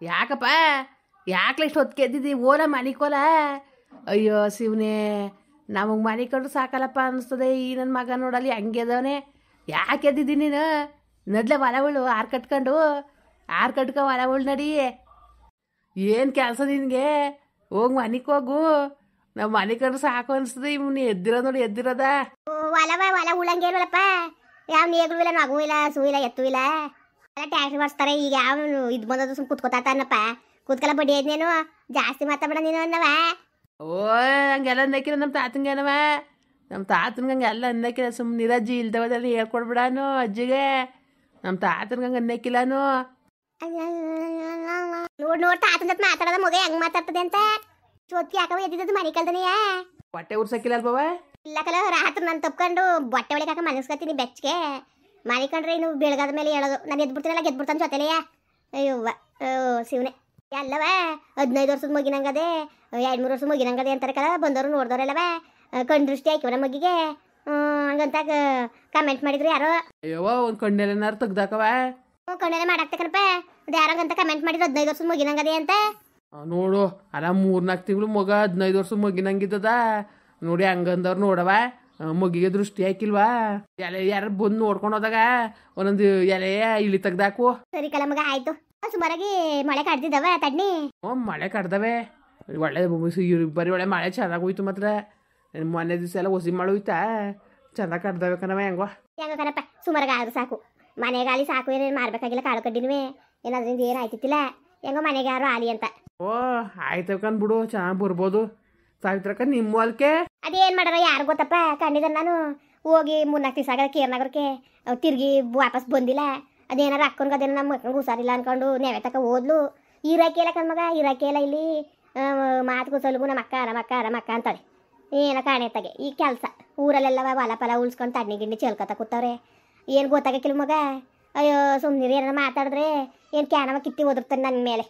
ಯಾಕಪ್ಪ ಯಾಕ್ಲೆ ಇಷ್ಟು ಹೊತ್ತಿಗೆ ಎದ್ದಿದ್ದಿ ಓಲ ಮನಿಕೋಲ ಅಯ್ಯೋ ಶಿವನೇ ನಮಗೆ ಮನೆ ಕಂಡು ಸಾಕಲ್ಲಪ್ಪ ಅನಿಸ್ತದೆ ಈ ನನ್ನ ಮಗ ನೋಡಲ್ಲಿ ಹಂಗೆ ಅದವನೇ ಯಾಕೆ ಎದ್ದಿದ್ದೀನಿ ನೀನು ನಡ್ಲೆ ಹೊಲಗಳು ಆರು ಕಟ್ಕೊ ಹೊಲಗಳು ನಡಿ ಏನು ಕೆಲಸ ನಿನಗೆ ಹೋಗಿ ಮನೆಗೆ ಹೋಗು ನಾವು ಮನೆ ಕಂಡು ಸಾಕು ಅನಿಸ್ತದೆ ಇವ್ನು ಎದ್ದಿರೋದು ನೋಡಿ ಎದ್ದಿರೋದ ಹೊಲ ಉಳಂಗೇನಲ್ಲಪ್ಪ ಯಾವ ನೇಗಳು ಇಲ್ಲ ಮಗು ಇಲ್ಲ ಸೂ ಇಲ್ಲ ಎತ್ತು ಇಲ್ಲ ಎಲ್ಲ ಟ್ಯಾಕ್ಟ್ರಿ ಮಾಡಿಸ್ತಾರೆ ಈಗ ಯಾವ ಇದು ಬಂದದ್ದು ಸುಮ್ಮನೆ ಕುತ್ಕೋತಾನಪ್ಪ ಕೂತ್ಕಲ್ಲ ಬಡ್ಡಿ ಐದ್ನೇನು ಜಾಸ್ತಿ ಮಾತಾಡ ನೀನು ಅನ್ನವ ಓ ಹಂಗೆಲ್ಲ ಅನ್ನಕ್ಕಿಲ್ಲ ನಮ್ಮ ತಾತಂಗೇನವ ನಮ್ಮ ತಾತನ್ಗೆ ಹಂಗೆಲ್ಲ ಅನ್ನಕ್ಕಿಲ್ಲ ಸುಮ್ಮನೆ ನಿರಜ್ಜಿ ಇಲ್ದವದಲ್ಲಿ ಹೇಳ್ಕೊಡ್ಬಿಡಾನು ಅಜ್ಜಿಗೆ ನಮ್ಮ ತಾತನ್ಗೆ ಹಂಗೆ ಅನ್ನಕ್ಕಿಲ್ಲನು ನೋಡ್ ತಾತನ ಜೊತೆ ಮಾತಾಡೋದ ಮಗ ಹೆಂಗ್ ಮಾತಾಡ್ತದೆ ಅಂತ ಚೋತ್ಕಿ ಯಾಕವ ಎದ್ದಿದ್ದು ಮನೆ ಕಲ್ದನೆಯ ಹೊಟ್ಟೆ ಉರ್ಸಕ್ಕಿಲ್ಲ ಅಲ್ಬವ ಇಲ್ಲ ಕಲ ರಾತ್ರಿ ನಾನು ತಪ್ಕೊಂಡು ಬಟ್ಟೆ ಒಳಗೆ ಹಾಕ ಮನಸ್ಕತ್ತೀನಿ ಬೆಚ್ಚಗೆ ಮನೆ ಕಂಡ್ರೆ ಇನ್ನು ಬೆಳಗಾದ ಮೇಲೆ ಹೇಳೋದು ನಾನು ಎದ್ಬಿಡ್ತೀನಲ್ಲ ಗೆದ್ಬಿಡ್ತಾನೆ ಜೊತೆಲೆಯ ಅಯ್ಯವ್ವ ಶಿವನೆ ಅಲ್ಲವ 15 ವರ್ಷದ ಮಗಿನಂಗದೆ 2-3 ವರ್ಷದ ಮಗಿನಂಗದೆ ಅಂತಾರೆ ಕಲ ಬಂದವರು ನೋಡ್ದವ್ರಲ್ಲವ ಕಣ್ ದೃಷ್ಟಿ ಹಾಕಿವ ಮಗಿಗೆ ಹಂಗಂತ ಕಮೆಂಟ್ ಮಾಡಿದ್ರು ಯಾರೋ ಅಯ್ಯವ ಒಂದು ಕಣ್ಣೆಲ್ಲನಾರು ತೆಗ್ದಾಕವ ಕಣ್ಣೆಲ್ಲ ಮಾಡಾಕ್ತಕನಪ್ಪ ಅದು ಯಾರಂಗಂತ ಕಮೆಂಟ್ ಮಾಡಿದ್ರು 15 ವರ್ಷದ ಮಗಿನಂಗದೆ ಅಂತ ನೋಡು ಅಲ್ಲ 3-4 ತಿಂಗಳು ಮಗ 15 ವರ್ಷದ ಮಗಿನಂಗಿದ್ದದ ನೋಡಿ ಹಂಗಂದವ್ರು ನೋಡವ ಮಗಿಗೆ ದೃಷ್ಟಿ ಹಾಕಿಲ್ವಾ ಎಲೆ ಯಾರು ಬಂದು ನೋಡ್ಕೊಂಡು ಹೋದಾಗ ಒಂದೊಂದು ಎಲೆ ಇಳಿ ತೆಗ್ದಾಕು ಸರಿ ಕಲ ಮಗ ಆಯ್ತು ಸುಮಾರಾಗಿ ಮಳೆ ಕಡ್ದಿದ್ದವ ತಡ್ನಿ ಮಳೆ ಕಡ್ದವೆ ಒಳ್ಳೆ ಬರೀ ಒಳ್ಳೆ ಮಳೆ ಚೆನ್ನಾಗಿ ಹೋಯ್ತು ಮಾತ್ರ ಮೊನ್ನೆ ದಿವಸ ಎಲ್ಲ ಹೊಸಿ ಮಳೆ ಹೋಯ್ತಾ ಚೆನ್ನಾಗಿ ಕಡ್ದವೆ ಕಣವ ಹೆಂಗೋ ಕಣಪ್ಪ ಸುಮಾರಾಗ ಆದ್ರೂ ಸಾಕು ಮನೆಗಾಲಿ ಸಾಕು ಏನೇನು ಮಾಡ್ಬೇಕಾಗಿಲ್ಲ ಕಾಳು ಕಡ್ಡಿನೂ ಏನಾದ್ರಿಂದ ಏನು ಆಯ್ತಿತ್ತಿಲ್ಲ ಹೆಂಗೋ ಮನೆಗೆ ಯಾರು ಆಲಿ ಅಂತ ಓ ಆಯ್ತು ಬಿಡು ಚೆನ್ನಾಗಿ ಬರ್ಬೋದು ಸಾವಿತ್ರಕ್ಕ ನಿಮ್ಮ ಹೊಲ್ಕೆ ಅದೇನು ಮಾಡಾರ ಯಾರು ಗೊತ್ತಪ್ಪ ಕಂಡಿದ್ದ ನಾನು ಹೋಗಿ 3-4 ದಿವಸ ಆಗ ಕೇರ್ನಗರಕ್ಕೆ ತಿರುಗಿ ವಾಪಸ್ ಬಂದಿಲ್ಲ ಅದೇನಾರು ಅಕ್ಕನ್ಗೆ ಅದೇನೋ ನಮ್ಮ ಮಕ್ಕಳಿಗೆ ಹುಷಾರಿಲ್ಲ ಅನ್ಕೊಂಡು ನೆವೆ ತಕ ಓದ್ಲು ಇರಾಕೆ ಇಲ್ಲ ಕಣ್ಮಗ ಇರಾಕೆ ಇಲ್ಲ ಇಲ್ಲಿ ಮಾತು ಕುಸಲ್ಗು ನಮ್ಮ ಅಕ್ಕ ಅಂತಾಳೆ ಏನೋ ಕಾಣೆತ್ತಾಗೆ ಈ ಕೆಲಸ ಊರಲ್ಲೆಲ್ಲ ಹೊಲ ಉಳ್ಸ್ಕೊಂಡು ತಣ್ಣಿ ಗಿಣ್ಣಿ ಚೆಲ್ಕೊತ ಕೂತವ್ರೆ ಏನು ಗೊತ್ತಾಗಕ್ಕಿಲ್ಲ ಮಗ ಅಯ್ಯೋ ಸುಮ್ಮನೆ ಏನಾರ ಮಾತಾಡಿದ್ರೆ ಏನು ಕ್ಯಾನವ ಕಿತ್ತಿ ಓದಿರ್ತಾನೆ ನನ್ನ ಮೇಲೆ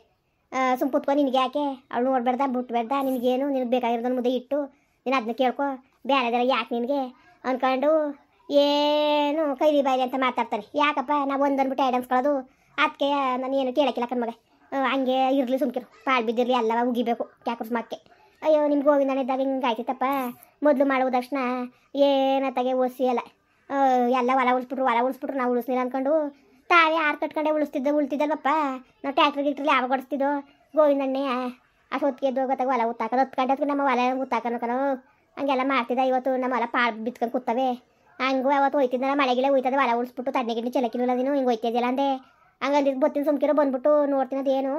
ಸುಮ್ಮ ಕುತ್ಕೊಂಡು ನಿನಗೆ ಯಾಕೆ ಅವಳು ನೋಡ್ಬೇಡ್ದ ಬಿಟ್ಬೇಡ್ದ ನಿನಗೇನು ನಿನಗೆ ಬೇಕಾಗಿರೋದನ್ನ ಮುದ್ದೆ ಇಟ್ಟು ನೀನು ಅದನ್ನ ಕೇಳ್ಕೊ ಬೇರೆದೆಲ್ಲ ಯಾಕೆ ನಿನಗೆ ಅಂದ್ಕೊಂಡು ಏನು ಕೈಲಿ ಬಾಯಿಲಿ ಅಂತ ಮಾತಾಡ್ತಾನೆ ಯಾಕಪ್ಪ ನಾವು ಒಂದನ್ಬಿಟ್ಟು ಐಡನ್ಸ್ಕೊಳ್ಳೋದು ಅದಕ್ಕೆ ನಾನು ಏನು ಕೇಳಕ್ಕಿಲ್ಲ ಕಣ್ಮಗ ಹಂಗೆ ಇರಲಿ ಸುಮ್ಕಿರು ಪಾಳು ಬಿದ್ದಿರಲಿ ಎಲ್ಲವ ಉಗಿಬೇಕು ಕ್ಯಾಕರ್ಸ್ ಮಕ್ಕೆ ಅಯ್ಯೋ ನಿಮ್ಗೆ ಹೋಗಿ ನಾನು ಇದ್ದಾಗ ಹಿಂಗೆ ಆಯ್ತಪ್ಪ ಮೊದಲು ಮಾಡುವ ತಕ್ಷಣ ಏನತ್ತಾಗೆ ಓದಿಸಿ ಅಲ್ಲ ಎಲ್ಲ ಹೊಲ ಉಳಿಸ್ಬಿಟ್ರು ನಾವು ಉಳಿಸ್ನಿಲ್ಲ ಅಂದ್ಕೊಂಡು ತಾವೇ ಆರು ಕಟ್ಕೊಂಡೆ ಉಳಿತಿದ್ದಲ್ವಪ್ಪ ನಾವು ಟ್ಯಾಕ್ಟ್ರಿ ಗಿಟ್ರಲ್ಲಿ ಯಾವಾಗ ಓಡಿಸ್ತಿದ್ದೋ ಗೋವಿಂದಣ್ಣೆ ಅಷ್ಟೊತ್ತಿಗೆ ಎದ್ದು ಗೊತ್ತಾಗ ಹೊಲ ಉತ್ತಾಕೋದು 10 ಗಂಟೆ ಹೊತ್ತಿಗೆ ನಮ್ಮ ಹೊಲ ಉತ್ತಾಕನೋ ಹಂಗೆಲ್ಲ ಮಾಡ್ತಿದ್ದ ಇವತ್ತು ನಮ್ಮ ಹೊಲ ಪಾಳು ಬಿತ್ಕೊಂಡು ಕೂತವೆ ಹಂಗೂ ಅವತ್ತು ಹೋಯ್ತಿದ್ದ ಮಳೆಗೆಲ್ಲ ಹೋಯ್ತದೆ ಹೊಲ ಉಳಿಸ್ಬಿಟ್ಟು ತಣ್ಣೆ ಗಿಣ್ಣಿ ಚೆಲಕಿಲ್ಲ ನೀನು ಹಿಂಗೆ ಹೋಯ್ತಿದ್ದಿಲ್ಲ ಅಂದೆ ಹಂಗಂದಿದ್ದು ಬತ್ತೀನಿ ಸುಮ್ಕಿರೋ ಬಂದ್ಬಿಟ್ಟು ನೋಡ್ತೀನಿ ಅದೇನು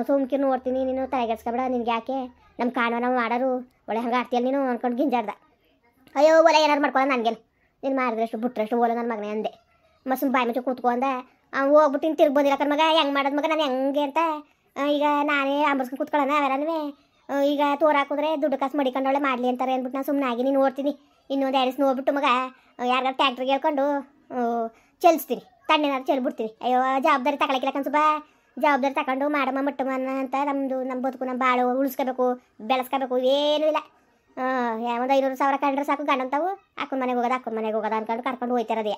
ಸುಮ್ಕಿರು ನೋಡ್ತೀನಿ ನೀನು ತಲೆಗೆಡ್ಸ್ಕೊಬೇಡ ನಿನ್ಗೆ ಯಾಕೆ ನಮ್ಮ ಕಾಣೋ ನಾವು ಮಾಡೋರು ಒಳ್ಳೆ ಹಂಗೆ ಆಡ್ತೀಯಲ್ಲ ನೀನು ಅಂದ್ಕೊಂಡು ಗಿಂಜಾಡ್ದ ಅಯ್ಯೋ ಒಲೆ ಏನಾರು ಮಾಡ್ಕೊಳ್ಳೋ ನನಗೇನು ನೀನು ಮಾಡಿದ್ರಷ್ಟು ಬಿಟ್ರಷ್ಟು ಓಲೋ ನನ್ನ ಮಗನೇ ಅಂದೆ ಮಸ್ಸು ಬಾಯಿ ಮುಚ್ಚಿ ಕೂತ್ಕೊಂಡೆ ಅವ್ನು ಹೋಗ್ಬಿಟ್ಟು ಇನ್ನು ತಿರ್ಗಿ ಬಂದಿಲ್ಲ ಮಗ ಹೆಂಗೆ ಮಾಡೋದು ಮಗ ನಾನು ಹೆಂಗೆ ಅಂತ ಈಗ ನಾನೇ ಅಂಬರ್ಸ್ಕೊಂಡು ಕೂತ್ಕೊಳ್ಳೋಣ ಅವರನ್ನೇ ಈಗ ತೋರು ಹಾಕಿದ್ರೆ ದುಡ್ಡು ಕಾಸು ಮಡಿಕೊಂಡೊಳ್ಳೆ ಮಾಡಲಿ ಅಂತಾರೆ ಅಂದ್ಬಿಟ್ಟು ನಾನು ಸುಮ್ಮನೆ ಆಗಿ ನೀನು ನೋಡ್ತೀನಿ ಇನ್ನೊಂದು 2 ದಿವಸ ನೋಡ್ಬಿಟ್ಟು ಮಗ ಯಾರಿಗಾರು ಟ್ಯಾಕ್ಟ್ರಿಗೆ ಹೇಳ್ಕೊಂಡು ಚೆಲ್ಸ್ತೀನಿ ತಣ್ಣೇನಾರು ಚೆಲ್ಬಿಡ್ತೀನಿ ಅಯ್ಯೋ ಜವಾಬ್ದಾರಿ ತಗೊಳಕಿಲ್ಲ ಕನ್ಸುಬ ಜವಾಬ್ದಾರಿ ತಗೊಂಡು ಮಾಡಮ್ಮ ಮಟ್ಟಮನ್ನ ಅಂತ ನಮ್ಮ ಬದುಕು ನಮ್ಮ ಬಾಳು ಉಳಿಸ್ಕೋಬೇಕು ಬೆಳೆಸ್ಕೋಬೇಕು ಏನೂ ಇಲ್ಲ ಒಂದು 500,000 ಕಂಡ್ರೆ ಸಾಕು ಗಂಡಂತಾವು ಅಕ್ಕನ ಮನೆಗೆ ಹೋಗೋದು ಅಂದ್ಕೊಂಡು ಕರ್ಕೊಂಡು ಹೋಯ್ತಿರೋದೇ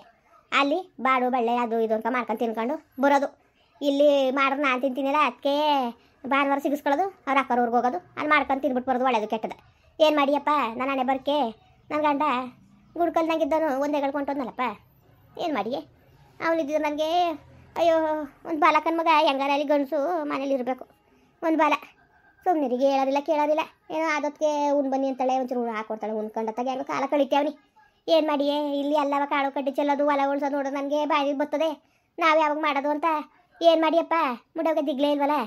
ಅಲ್ಲಿ ಬಾಡು ಬಳ್ಳೆ ಅದು ಇದು ಅಂತ ಮಾಡ್ಕೊಂಡು ತಿನ್ಕೊಂಡು ಬರೋದು ಇಲ್ಲಿ ಮಾಡಿದ್ರೆ ನಾನು ತಿಂತೀನಿಲ್ಲ ಅದಕ್ಕೆ ಭಾನುವಾರ ಸಿಗಿಸ್ಕೊಳ್ಳೋದು ಅವ್ರು ಅಕ್ಕರವ್ರಿಗೆ ಹೋಗೋದು ಅಲ್ಲಿ ಮಾಡ್ಕೊಂಡು ತಿನ್ಬಿಟ್ಟು ಬರೋದು ಒಳ್ಳೇದು ಕೆಟ್ಟದ ಏನು ಮಾಡಿಯಪ್ಪ ನಾನು ಹಣೆ ಬರ್ಕೆ ನನ್ನ ಗಂಡ ಗುಡ್ಕಲ್ನಾಗಿದ್ದನು ಒಂದೇ ಕೊಂಟೋದ್ನಲ್ಲಪ್ಪ ಏನು ಮಾಡಿಯೇ ಅವನಿದ್ದು ನನಗೆ ಅಯ್ಯೋ ಒಂದು ಬಾಲ ಮಗ ಹೆಂಗಾರ ಅಲ್ಲಿ ಗಂಡಸು ಮನೇಲಿ ಇರಬೇಕು ಒಂದು ಬಾಲ ಸುಮ್ಮನಿರಿಗೆ ಹೇಳೋದಿಲ್ಲ ಕೇಳೋದಿಲ್ಲ ಏನೋ ಆದಕ್ಕೆ ಬನ್ನಿ ಅಂತಾಳೆ ಒಂಚೂರು ಹಾಕೊಡ್ತಾಳೆ ಉಣ್ಕೊಂಡತ್ತಾಗ ಹೆಂಗೋ ಕಾಲ ಕಳಿತೇವನಿ ಏನು ಮಾಡಿಯೇ ಇಲ್ಲಿ ಎಲ್ಲವ ಕಾಳು ಕಡ್ಡಿ ಚೆಲ್ಲೋದು ಹೊಲ ಉಳ್ಸೋದು ನೋಡೋದು ನನಗೆ ಬಾಯಿ ಬರ್ತದೆ ನಾವು ಯಾವಾಗ ಮಾಡೋದು ಅಂತ ಏನು ಮಾಡಿಯಪ್ಪ ಮುಡೋಗೆ ದಿಗ್ಲೇ ಇಲ್ವಲ್ಲ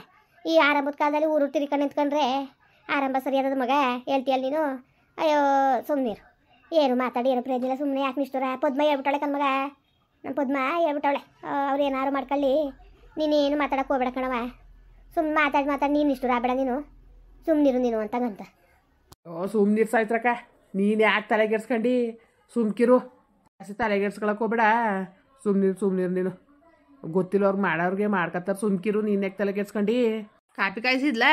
ಈ ಆರಂಭದ ಕಾಲದಲ್ಲಿ ಊರು ತಿರ್ಕೊಂಡು ನಿಂತ್ಕೊಂಡ್ರೆ ಆರಂಭ ಸರಿಯಾದ ಮಗ ಹೇಳ್ತೀಯಲ್ಲ ನೀನು ಅಯ್ಯೋ ಸುಮ್ಮನಿರು ಏನು ಮಾತಾಡಿ ಏನು ಪ್ರಯೋಜನ ಸುಮ್ಮನೆ ಯಾಕೆ ನಿಷ್ಠುರ ಪದ್ಮ ಹೇಳ್ಬಿಟ್ಟಾಳೆ ಕಣ್ಮಗ ನಮ್ಮ ಪದ್ಮ ಹೇಳ್ಬಿಟ್ಟವಳೆ ಅವ್ರು ಏನಾರು ಮಾಡ್ಕೊಳ್ಳಿ ನೀನೇನು ಮಾತಾಡಕ್ಕೆ ಹೋಗ್ಬೇಡ ಕಣವ ಸುಮ್ಮನೆ ಮಾತಾಡಿ ನೀನು ನಿಷ್ಠುರ ಆಗಬೇಡ ನೀನು ಸುಮ್ಮನಿರು ನೀನು ಅಂತಂಗಂತ ಸುಮ್ಮನಿರು ಸಾಯ್ತ್ರಕ್ಕ ನೀನು ಯಾಕೆ ತಲೆಗೆಡ್ಸ್ಕೊಂಡು ಸುಮ್ಕಿರು ಜಾಸ್ತಿ ತಲೆಗೆಡ್ಸ್ಕೊಳಕ್ಕೆ ಹೋಗ್ಬೇಡ ಸುಮ್ಮನಿರು ನೀನು ಗೊತ್ತಿಲ್ಲ ಅವ್ರಿಗೆ ಮಾಡೋರ್ಗೆ ಮಾಡ್ಕತ್ತಾರೆ ಸುಮ್ಕಿರು ನೀನು ಯಾಕೆ ತಲೆಗೆಡ್ಸ್ಕೊಂಡು ಕಾಪಿ ಕಾಯಿಸಿದ್ಲ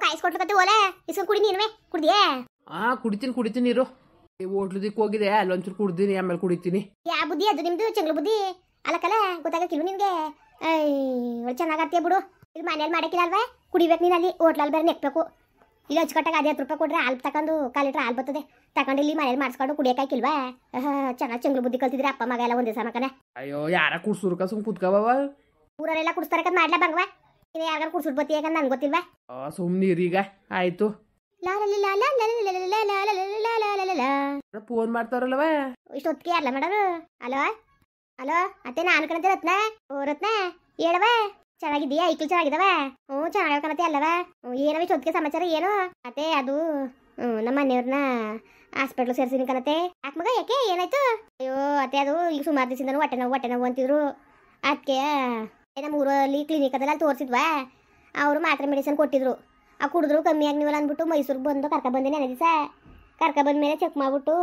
ಕಾಯಿಸ್ಕೊಟ್ಲಕತ್ತೆ ಓಲೆ ಇಸ್ಕೊಂಡು ಕುಡಿ ನೀನುವೆ ಕುಡ್ದಿಯೇ ಕುಡಿತೀನಿ ನೀರು ಹೋಟ್ಲದಿಕ್ಕೆ ಹೋಗಿದೆ ಅಲ್ಲೊಂಚೂರು ಕುಡ್ದೀನಿ ಆಮೇಲೆ ಕುಡಿತೀನಿ ಯಾವ ಬುದ್ಧಿ ಅದು ನಿಮ್ದು ಚೆಂಗ್ಳು ಬುದ್ಧಿ ಅಲ್ಲಕ್ಕಲ್ಲ ಗೊತ್ತಾಗಕ್ಕಿಲ್ವ ನಿನಗೆ ಚೆನ್ನಾಗಾಡ್ತೀಯ ಬಿಡು ಇದು ಮನೇಲಿ ಮಾಡಕ್ಕಿಲ್ಲ ಅಲ್ವಾ ಕುಡಿಬೇಕು ನೀನು ಅಲ್ಲಿ ಹೋಟ್ಲಲ್ಲಿ ಬೇರೆ ನೆಕ್ಬೇಕು ಇಲ್ಲಿ ಹಚ್ಕಟ್ಟಾಗ ಅದೇ 10 ರೂಪಾಯಿ ಕೊಡ್ರೆ ಹಾಲು ತಗೊಂಡು 1/4 ಲೀಟ್ರ್ ಹಾಲು ಬರ್ತದೆ ತಗೊಂಡು ಇಲ್ಲಿ ಮನೇಲಿ ಮಾಡಿಸ್ಕೊಂಡು ಕುಡಿಯೋಕಾಕಿಲ್ವಾ ಚೆನ್ನಾಗಿ ಚಂಗ್ಳು ಬುದ್ಧಿ ಕಲ್ತಿದ್ರೆ ಅಪ್ಪ ಮಗ ಎಲ್ಲ ಒಂದೇ ಸಮಕನೆ ಅಯ್ಯೋ ಯಾರ ಕುಡ್ಸುರ್ಕ ಸುಮ್ ಕುತ್ಕಬವ ಊರಲ್ಲೆಲ್ಲ ಕುಡಿಸ್ತಾರೆ ಮಾಡ್ಲಾ ಬಂಗವಾ ನೀನು ಯಾರಿಗಾರು ಕುಡ್ಸುಡ್ ಬತ್ತಿ ಯಾಕಂದ್ರೆ ನನ್ಗೆ ಗೊತ್ತಿಲ್ವಾ ಸುಮ್ನೀರೀಗ ಆಯ್ತು ಫೋನ್ ಮಾಡ್ತಾರಲ್ವ ಇಷ್ಟೊತ್ತಿಗೆ ಯಾರಲ್ಲ ಮಾಡೋರು ಅಲೋ ಅಲೋ ಅತ್ತೆ ನಾನು ಕಣತೆ ರತ್ನ ಓ ರತ್ನ ಹೇಳವ ಚೆನ್ನಾಗಿದ್ದೀಯಾ ಐಕ್ಳು ಚೆನ್ನಾಗಿದವ ಚೆನ್ನಾಗಿ ಕಣತೆ ಅಲ್ಲವ ಏನವ ಇಷ್ಟೊತ್ತಿಗೆ ಸಮಾಚಾರ ಏನು ಅತ್ತೆ ಅದು ನಮ್ಮ ಮನೆಯವ್ರನ್ನ ಹಾಸ್ಪಿಟ್ಲ್ ಸೇರ್ಸಿನಿ ಕಣತೆ ಯಾಕೆ ಮಗ ಯಾಕೆ ಏನಾಯ್ತು ಅಯ್ಯೋ ಅತ್ತೆ ಅದು ಈಗ ಸುಮಾರು ದಿವಸದಿಂದನೂ ಹೊಟ್ಟೆ ನೋವು ಅಂತಿದ್ರು ಅದಕ್ಕೆ ನಮ್ಮ ಊರಲ್ಲಿ ಕ್ಲಿನಿಕ್ ಅದೆಲ್ಲ ತೋರಿಸಿದ್ವಾ ಅವರು ಮಾತ್ರೆ ಮೆಡಿಸಿನ್ ಕೊಟ್ಟಿದ್ರು ಆ ಕುಡಿದ್ರು ಕಮ್ಮಿ ಆಗಿನಿವಲ್ಲ ಅಂದ್ಬಿಟ್ಟು ಮೈಸೂರಿಗೆ ಬಂದು ಬಂದೆ ನೆನೆ ದಿವಸ ಬಂದ್ಮೇಲೆ ಚೆಕ್ ಮಾಡ್ಬಿಟ್ಟು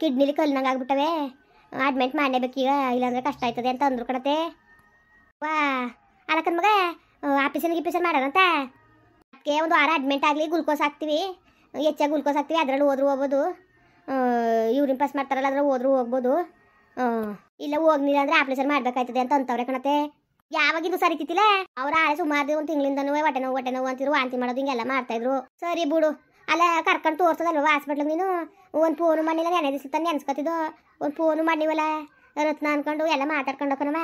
ಕಿಡ್ನಿಲಿ ಕಲ್ಲಿನಂಗೆ ಆಗ್ಬಿಟ್ಟವೆ ಅಡ್ಮಿಟ್ ಮಾಡಲೇಬೇಕೀಗ ಇಲ್ಲಾಂದ್ರೆ ಕಷ್ಟ ಆಯ್ತದೆ ಅಂತ ಅಂದ್ರು ಕಣತೆ ವಾ ಅಲ್ಲಕ್ಕನ್ ಮಗ ಆಪರೇಷನ್ ಮಾಡೋರಂತ ಅದಕ್ಕೆ ಒಂದು ವಾರ ಅಡ್ಮಿಟ್ ಆಗಲಿ ಗ್ಲುಕೋಸ್ ಹಾಕ್ತೀವಿ ಹೆಚ್ಚಾಗಿ ಗ್ಲುಕೋಸ್ ಹಾಕ್ತೀವಿ ಅದರಲ್ಲಿ ಹೋದ್ರೂ ಹೋಗ್ಬೋದು ಯೂರಿನ್ ಪಾಸ್ ಮಾಡ್ತಾರಲ್ಲ ಅದ್ರಲ್ಲಿ ಹೋದ್ರೂ ಹೋಗ್ಬೋದು ಇಲ್ಲ ಹೋಗ್ಲಿಲ್ಲ ಅಂದ್ರೆ ಆಪರೇಷನ್ ಮಾಡ್ಬೇಕಾಯ್ತದೆ ಅಂತ ಅಂತವ್ರೆ ಕಣತೆ ಯಾವಾಗಿಂದು ಸರಿತಿತ್ತಿಲ್ಲ ಅವ್ರ ಆಳೆ ಸುಮಾರು ಒಂದು ತಿಂಗಳಿಂದನೂ ಹೊಟ್ಟೆ ನೋವು ಅಂತಿದ್ರು ವಾಂತಿ ಮಾಡೋದು ಹಿಂಗೆಲ್ಲ ಮಾಡ್ತಾಯಿದ್ರು ಸರಿ ಬಿಡು ಅಲ್ಲ ಕರ್ಕೊಂಡು ತೋರ್ಸೋದಲ್ವ ಹಾಸ್ಪಿಟ್ಲಿಗೆ ನೀನು ಒಂದು ಫೋನು ಮಾಡಿಲ್ಲ ನೆನೆ ದಿವಸ ನೆನ್ಸ್ಕೊತಿದ್ದು ಒಂದು ಫೋನು ಮಾಡಿವಲ್ಲ ರತ್ನ ಅನ್ಕೊಂಡು ಎಲ್ಲ ಮಾತಾಡ್ಕೊಂಡು ಹೋಗೋಣವ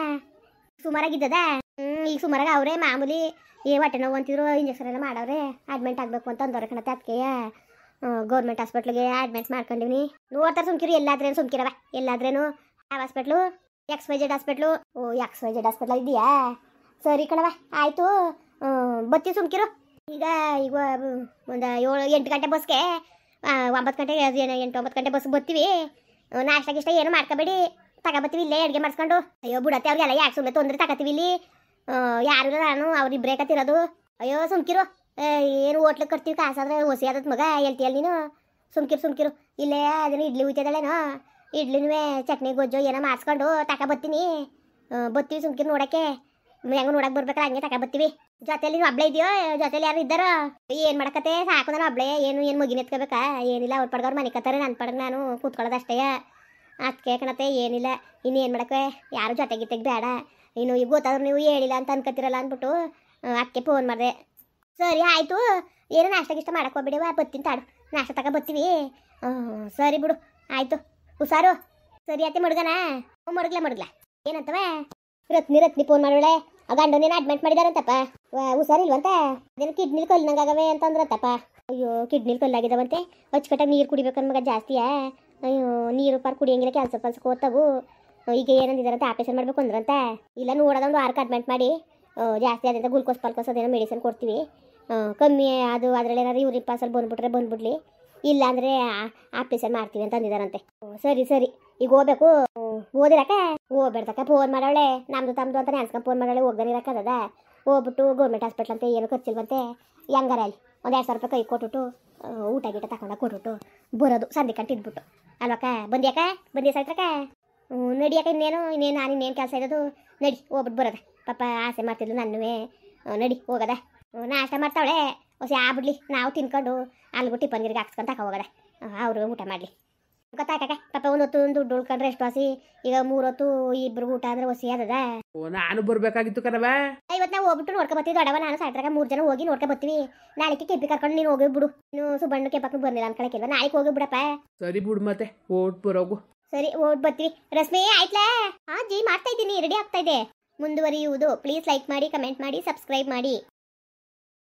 ಸುಮಾರಾಗಿದ್ದದ ಈಗ ಸುಮಾರಾಗ ಅವರೇ ಮಾಮೂಲಿ ಹೊಟ್ಟೆ ನೋವು ಅಂತಿದ್ರು ಇಂಜೆಕ್ಷನ್ ಎಲ್ಲ ಮಾಡವ್ರೆ ಅಡ್ಮಿಟ್ ಆಗಬೇಕು ಅಂತ ಅಂದವ್ರೆ ಕಣತೆ ಅದಕ್ಕೆ ಗೌರ್ಮೆಂಟ್ ಹಾಸ್ಪಿಟ್ಲಿಗೆ ಅಡ್ಮಿಟ್ ಮಾಡ್ಕೊಂಡಿವ್ನಿ ನೋಡ್ತಾರೆ ಸುಮ್ಕಿರು ಎಲ್ಲಾದ್ರೇನು ಸುಮ್ಕಿರವ ಎಲ್ಲಾದ್ರೇನು ಯಾವ ಹಾಸ್ಪಿಟ್ಲು XYZ ಹಾಸ್ಪಿಟ್ಲು ಓ XYZ ಹಾಸ್ಪಿಟ್ಲ ಇದೆಯಾ ಸರಿ ಕಣವ ಆಯಿತು ಬತ್ತಿ ಸುಮ್ಕಿರು ಈಗ ಒಂದು 7-8 ಗಂಟೆ ಬಸ್ಗೆ 9 ಗಂಟೆಗೆ 8-9 ಗಂಟೆ ಬಸ್ ಬರ್ತೀವಿ ನಾಷ್ಟ ಗಿಷ್ಟ ಏನು ಮಾಡ್ಕೋಬೇಡಿ ತಗೋಬತ್ತೀವಿ ಇಲ್ಲೇ ಅಡುಗೆ ಮಾಡಿಸ್ಕೊಂಡು ಅಯ್ಯೋ ಬಿಡತ್ತೆ ಅವ್ರಿಗೆಲ್ಲ ಯಾಕೆ ಸುಮ್ಮನೆ ತೊಂದರೆ ತಗೋತೀವಿ ಇಲ್ಲಿ ಯಾರು ನಾನು ಅವ್ರಿಬ್ರೇ ಕತ್ತಿರೋದು ಅಯ್ಯೋ ಸುಮ್ಕಿರು ಏನು ಹೋಟ್ಲಿಗೆ ಕಟ್ತೀವಿ ಕಾಸಾದ್ರೆ ಹೊಸಿ ಆದತ್ ಮಗ ಹೇಳ್ತೀಯಲ್ಲ ನೀನು ಸುಮ್ಕಿರು ಇಲ್ಲೇ ಅದನ್ನು ಇಡ್ಲಿ ಉಯ್ತದಲ್ಲೇನೋ ಇಡ್ಲಿನೂ ಚಟ್ನಿ ಗೊಜ್ಜು ಏನೋ ಮಾಡಿಸ್ಕೊಂಡು ತಗೊಬತ್ತೀನಿ ಬತ್ತೀವಿ ಸುಮ್ಕಿರು ನೋಡೋಕ್ಕೆ ಹೆಂಗೆ ನೋಡಕ್ಕೆ ಬರ್ಬೇಕಾರೆ ಹಂಗೆ ತಗೊಬತ್ತೀವಿ ಜೊತೆಲಿ ನೀವು ಹಬ್ಳೆ ಇದೆಯೋ ಜೊತೆಲಿ ಯಾರು ಇದ್ದಾರೋ ಏನು ಮಾಡಕತ್ತೆ ಸಾಕು ನಾನು ಹಬ್ಳೆ ಏನು ಮಗಿನ ಎತ್ಕೋಬೇಕಾ ಏನಿಲ್ಲ ಅವ್ರ ಪಡ್ಗವ್ರು ಮನೆ ಕತ್ತಾರೆ ನನ್ನ ಪಡ್ಗೆ ನಾನು ಕೂತ್ಕೊಳ್ಳೋದಷ್ಟೇ ಅದಕ್ಕೆ ಕಣತ್ತೆ ಏನಿಲ್ಲ ಇನ್ನೇನು ಮಾಡಕ್ಕೆ ಯಾರು ಜೊತೆಗೆ ಬೇಡ ಇನ್ನು ಈಗ ಗೊತ್ತಾದ್ರು ನೀವು ಹೇಳಿಲ್ಲ ಅಂತ ಅನ್ಕೋತಿರಲ್ಲ ಅಂದ್ಬಿಟ್ಟು ಅದಕ್ಕೆ ಫೋನ್ ಮಾಡಿದೆ ಸರಿ ಆಯಿತು ಏನು ನಾಷ್ಟ ಗಿಷ್ಟ ಮಾಡಕ್ಕೆ ಹೋಗ್ಬಿಡಿವ ಬತ್ತೀನಿ ತಾಡು ನಾಷ್ಟ ತಗೊಬತ್ತೀವಿ ಸರಿ ಬಿಡು ಆಯಿತು ಹುಷಾರು ಸರಿ ಅತ್ತೆ ಮಡ್ಗನಾ ಮಡ್ಗ್ಲ ಏನಂತವ ರತ್ನಿ ಫೋನ್ ಮಾಡೋಳೆ ಆ ಗಂಡನೇನು ಅಡ್ಮಿಟ್ ಮಾಡಿದಾರಂತಪ್ಪ ಹುಷಾರಿಲ್ವಂತ ಅದೇನು ಕಿಡ್ನಿಲಿ ಕಲ್ಲಿನಂಗಾಗವೆ ಅಂತಂದ್ರಂತಪ್ಪ ಅಯ್ಯೋ ಕಿಡ್ನಿಲಿ ಕಲ್ಲಾಗಿದ್ದಾವಂತೆ ಅಚ್ಚುಕಟ್ಟಾಗಿ ನೀರು ಕುಡಿಬೇಕನ್ ಮಗ ಜಾಸ್ತಿಯಾ ಅಯ್ಯೋ ನೀರು ಪಾರು ಕುಡಿಯಂಗಿಲ್ಲ ಕೆಲಸಕ್ಕೆ ಹೋಗ್ತಾವು ಈಗ ಏನಂದಿದಾರಂತ ಆಪರೇಷನ್ ಮಾಡ್ಬೇಕು ಅಂದ್ರಂತ ಇಲ್ಲ ನೋಡೋದೊಂದು ವಾರಕ್ಕೆ ಅಡ್ಮಿಟ್ ಮಾಡಿ ಜಾಸ್ತಿ ಆದಂತ ಗ್ಲುಕೋಸ್ ಅದೇನೋ ಮೆಡಿಸಿನ್ ಕೊಡ್ತೀವಿ ಕಮ್ಮಿ ಅದು ಅದರಲ್ಲಿ ಏನಾದ್ರು ಯೂರಿನ್ ಪಾಸಲ್ಲಿ ಬಂದ್ಬಿಡ್ಲಿ ಇಲ್ಲ ಅಂದರೆ ಆಪರೇಷನ್ ಮಾಡ್ತೀವಿ ಅಂತ ಅಂದಿದಾರಂತೆ ಸರಿ ಈಗ ಹೋಗ್ಬೇಕು ಓದಿರಕ್ಕ ಹೋಗ್ಬೇಡ್ದಕ್ಕ ಫೋನ್ ಮಾಡೋಳೆ ನಮ್ದು ಅಂತ ನೆನ್ಸ್ಕೊಂಡು ಫೋನ್ ಮಾಡೋಳೆ ಹೋಗ್ದಾನೆ ಇರಕ್ಕದ ಹೋಗ್ಬಿಟ್ಟು ಗೌರ್ಮೆಂಟ್ ಹಾಸ್ಪಿಟ್ಲ್ ಅಂತ ಏನು ಖರ್ಚಿಲ್ವಂತೆ ಹೆಂಗಾರ ಅಲ್ಲಿ ಒಂದು 2,000 ರೂಪಾಯಿ ಕೈ ಕೊಟ್ಬಿಟ್ಟು ಊಟ ಗೀಟ ತಗೊಂಡಾಗ ಕೊಟ್ಬಿಟ್ಟು ಬರೋದು ಸಂಧಿ ಕಂಡು ಇದ್ಬಿಟ್ಟು ಅಲ್ವಕ್ಕ ಬಂದ್ಯಾ ಸಾಯ್ತ್ರಕ್ಕ ನಡಿಯಕ್ಕ ಇನ್ನೇನು ನಾನು ಇನ್ನೇನು ಕೆಲಸ ಇರೋದು ನಡಿ ಹೋಗ್ಬಿಟ್ಟು ಬರೋದ ಪಾಪ ಆಸೆ ಮಾಡ್ತಿದ್ಲು ನನ್ನುವೇ ನಡಿ ಹೋಗದ ನಾಷ್ಟ ಮಾಡ್ತಾವಳೆ ಹೊಸ ಆಗ್ಬಿಡ್ಲಿ ನಾವು ತಿನ್ಕೊಂಡು ಅಲ್ಲಿಗೂ ಟಿಫನ್ಗಿರಿಗೆ ಹಾಕ್ಸ್ಕೊಂಡು ತಗೋ ಹೋಗದ ಅವರು ಊಟ ಮಾಡಲಿ ಗೊತ್ತಾಕ ಪಾಪ ಒಂದು ದುಡ್ಡು ಉಳ್ಕೊಂಡ್ರೆ ಎಷ್ಟು ವಾಸಿ ಈಗ 3 ಹೊತ್ತು ಇಬ್ರು ಊಟ ಅಂದ್ರೆ ಹೊಸಿ ಅದದ ನಾನು ಬರ್ಬೇಕಾಗಿತ್ತು ಕಣವ ಇವತ್ತು ನಾವು ಹೋಗ್ಬಿಟ್ಟು ನೋಡ್ಕೊಬತ್ತೀವಿ ದೊಡ್ಡವ ನಾನು ಸಾಯ್ತ್ರಾಗ 3 ಜನ ಹೋಗಿ ನೋಡ್ಕೊಬತ್ತೀವಿ ನಾಳೆಗೆ ಕೆಪ್ಪಿ ಕರ್ಕೊಂಡು ನೀನು ಹೋಗಿ ಬಿಡು ನೀನು ಸುಬ್ಬಣ್ಣ ಕೆಪ್ಪಕ್ಕೆ ಬಂದಿಲ್ಲ ಅನ್ಕೊಳಕ್ಕಿಲ್ವ ನಾಳೆಗೆ ಹೋಗಿ ಬಿಡಪ್ಪ ಸರಿ ಬಿಡು ಮತ್ತೆ ಓಟ್ ಬರೋಗು ಸರಿ ಓಟ್ ಬರ್ತೀವಿ ರಶ್ಮಿ ಆಯ್ತಲಾ ಜಿ ಮಾಡ್ತಾ ಇದ್ದೀನಿ ರೆಡಿ ಆಗ್ತಾ ಇದೆ ಮುಂದುವರಿಯುವುದು ಪ್ಲೀಸ್ ಲೈಕ್ ಮಾಡಿ ಕಮೆಂಟ್ ಮಾಡಿ ಸಬ್ಸ್ಕ್ರೈಬ್ ಮಾಡಿ